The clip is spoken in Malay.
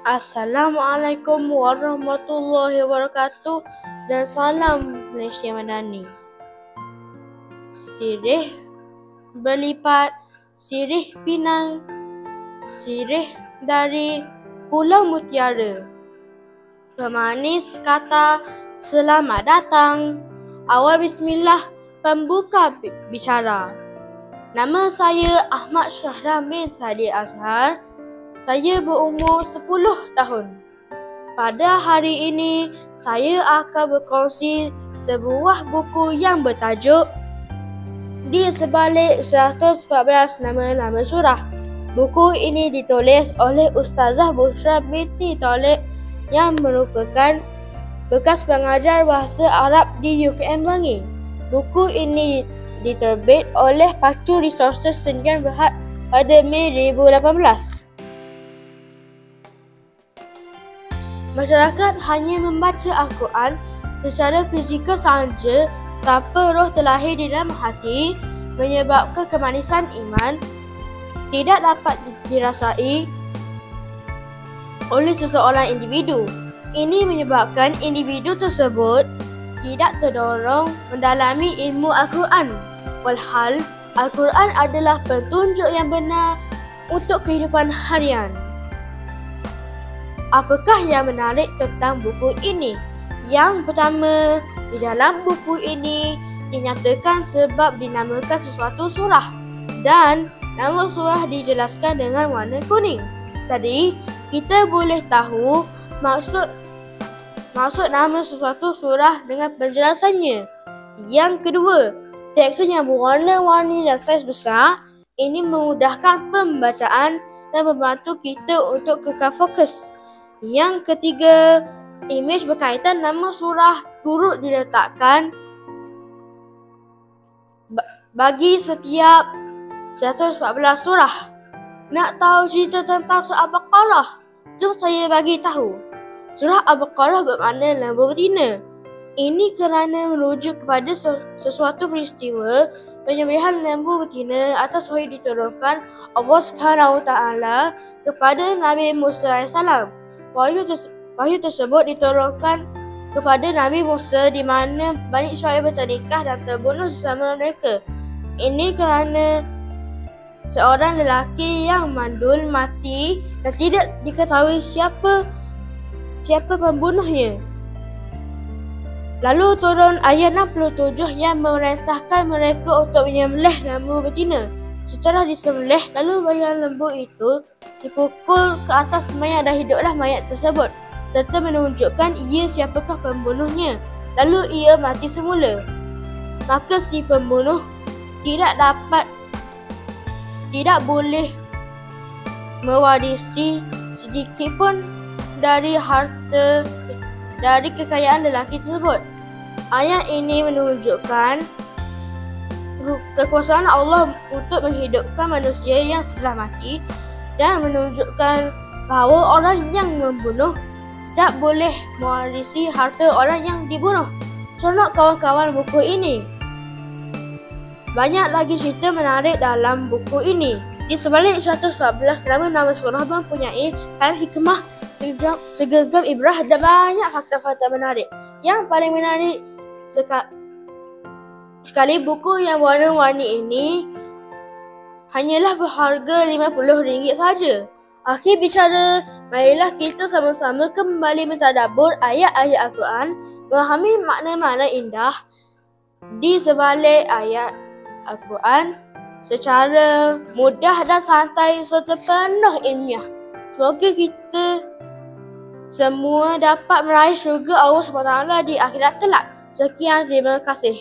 Assalamualaikum warahmatullahi wabarakatuh dan salam Malaysia Madani. Sirih berlipat, sirih Pinang, sirih dari Pulau Mutiara. Pemanis kata selamat datang. Awal bismillah, pembuka bicara. Nama saya Ahmad Syahram bin Sadiq Azhar. Saya berumur 10 tahun. Pada hari ini, saya akan berkongsi sebuah buku yang bertajuk Di Sebalik 114 Nama-Nama Surah. Buku ini ditulis oleh Ustazah Bushra binti Talib yang merupakan bekas pengajar bahasa Arab di UKM Bangi. Buku ini diterbit oleh Pacu Resources Sdn Bhd pada Mei 2018. Masyarakat hanya membaca Al-Quran secara fizikal sahaja tanpa roh terlahir di dalam hati menyebabkan kemanisan iman tidak dapat dirasai oleh seseorang individu. Ini menyebabkan individu tersebut tidak terdorong mendalami ilmu Al-Quran. Walhal, Al-Quran adalah petunjuk yang benar untuk kehidupan harian. Apakah yang menarik tentang buku ini? Yang pertama, di dalam buku ini dinyatakan sebab dinamakan sesuatu surah dan nama surah dijelaskan dengan warna kuning. Jadi, kita boleh tahu maksud nama sesuatu surah dengan penjelasannya. Yang kedua, teks yang berwarna-warni dan saiz besar ini memudahkan pembacaan dan membantu kita untuk kekal fokus. Yang ketiga, imej berkaitan nama surah turut diletakkan bagi setiap 114 surah. Nak tahu cerita tentang surah Al-Baqarah? Jom saya bagi tahu. Surah Al-Baqarah bermakna lembu betina. Ini kerana merujuk kepada sesuatu peristiwa penyembelihan lembu betina atas wahyu diturunkan Allah SWT kepada Nabi Musa AS. Wahyu tersebut diturunkan kepada Nabi Musa di mana Bani Israel bertengkar dan terbunuh bersama mereka. Ini kerana seorang lelaki yang mandul mati dan tidak diketahui siapa pembunuhnya. Lalu turun ayat 67 yang memerintahkan mereka untuk menyembelih lembu betina. Setelah disembelih, lalu bagian lembu itu dipukul ke atas mayat dan hiduplah mayat tersebut, serta menunjukkan ia siapakah pembunuhnya. Lalu ia mati semula. Maka si pembunuh tidak boleh mewarisi sedikitpun dari harta dari kekayaan lelaki tersebut. Ayat ini menunjukkan kekuasaan Allah untuk menghidupkan manusia yang sudah mati dan menunjukkan bahawa orang yang membunuh tak boleh mewarisi harta orang yang dibunuh. Seronok kawan-kawan buku ini. Banyak lagi cerita menarik dalam buku ini. Di sebalik 114 nama surah mempunyai hikmah, segenggam ibrah dan banyak fakta-fakta menarik. Yang paling menarik sekali buku yang warna-warni ini hanyalah berharga RM50 saja. Akhir bicara, marilah kita sama-sama kembali mentadabbur ayat-ayat Al-Quran, memahami makna-makna indah di sebalik ayat Al-Quran secara mudah dan santai serta penuh ilmiah. Semoga kita semua dapat meraih syurga Allah SWT di akhirat kelak. Sekian, terima kasih.